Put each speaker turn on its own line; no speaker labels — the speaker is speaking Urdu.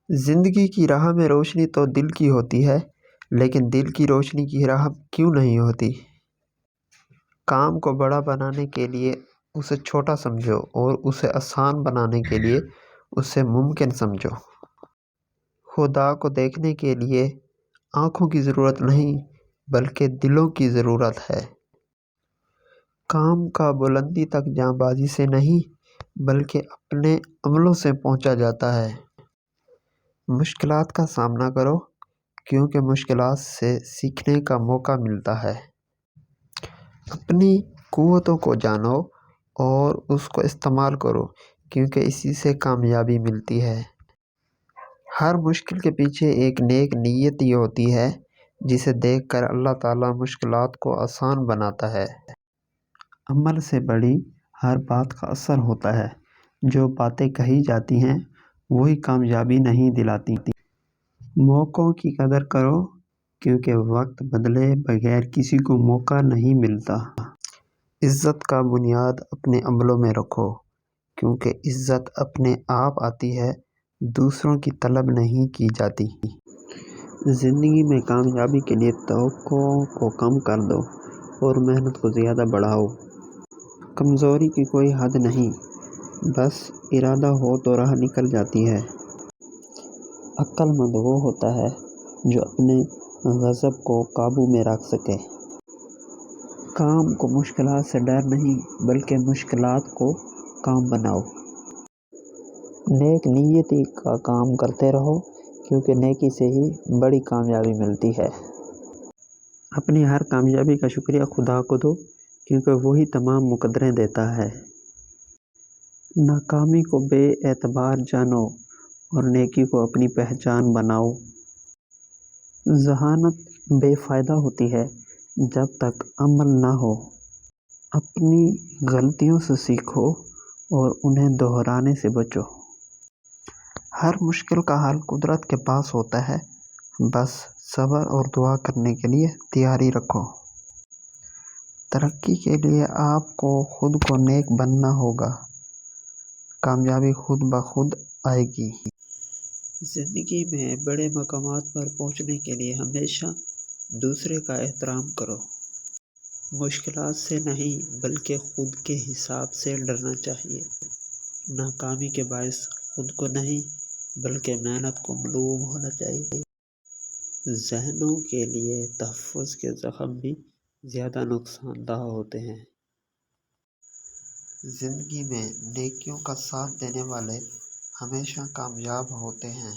زندگی کی راہ میں روشنی تو دل کی ہوتی ہے، لیکن دل کی روشنی کی راہ کیوں نہیں ہوتی؟ کام کو بڑا بنانے کے لیے اسے چھوٹا سمجھو اور اسے آسان بنانے کے لیے اسے ممکن سمجھو۔ خدا کو دیکھنے کے لیے آنکھوں کی ضرورت نہیں بلکہ دلوں کی ضرورت ہے۔ کام کا بلندی تک جاں بازی سے نہیں بلکہ اپنے عملوں سے پہنچا جاتا ہے۔ مشکلات کا سامنا کرو کیونکہ مشکلات سے سیکھنے کا موقع ملتا ہے۔ اپنی قوتوں کو جانو اور اس کو استعمال کرو کیونکہ اسی سے کامیابی ملتی ہے۔ ہر مشکل کے پیچھے ایک نیک نیت ہی ہوتی ہے جسے دیکھ کر اللہ تعالیٰ مشکلات کو آسان بناتا ہے۔ عمل سے بڑی ہر بات کا اثر ہوتا ہے۔ جو باتیں کہی جاتی ہیں وہی کامیابی نہیں دلاتی۔ موقعوں کی قدر کرو کیونکہ وقت بدلے بغیر کسی کو موقع نہیں ملتا۔ عزت کا بنیاد اپنے عملوں میں رکھو کیونکہ عزت اپنے آپ آتی ہے، دوسروں کی طلب نہیں کی جاتی۔ زندگی میں کامیابی کے لیے توقعوں کو کم کر دو اور محنت کو زیادہ بڑھاؤ۔ کمزوری کی کوئی حد نہیں، بس ارادہ ہو تو راہ نکل جاتی ہے۔ عقل مند وہ ہوتا ہے جو اپنے غضب کو قابو میں رکھ سکے۔ کام کو مشکلات سے ڈر نہیں بلکہ مشکلات کو کام بناؤ۔ نیک نیتی کا کام کرتے رہو کیونکہ نیکی سے ہی بڑی کامیابی ملتی ہے۔ اپنی ہر کامیابی کا شکریہ خدا کو دو کیونکہ وہی تمام مقدریں دیتا ہے۔ ناکامی کو بے اعتبار جانو اور نیکی کو اپنی پہچان بناؤ۔ ذہانت بے فائدہ ہوتی ہے جب تک عمل نہ ہو۔ اپنی غلطیوں سے سیکھو اور انہیں دہرانے سے بچو۔ ہر مشکل کا حل قدرت کے پاس ہوتا ہے، بس صبر اور دعا کرنے کے لیے تیاری رکھو۔ ترقی کے لیے آپ کو خود کو نیک بننا ہوگا، کامیابی خود بخود آئے گی۔ زندگی میں بڑے مقامات پر پہنچنے کے لیے ہمیشہ دوسرے کا احترام کرو۔ مشکلات سے نہیں بلکہ خود کے حساب سے ڈرنا چاہیے۔ ناکامی کے باعث خود کو نہیں بلکہ محنت کو ملوم ہونا چاہیے۔ ذہنوں کے لیے تحفظ کے زخم بھی زیادہ نقصان دہ ہوتے ہیں۔ زندگی میں نیکیوں کا ساتھ دینے والے ہمیشہ کامیاب ہوتے ہیں۔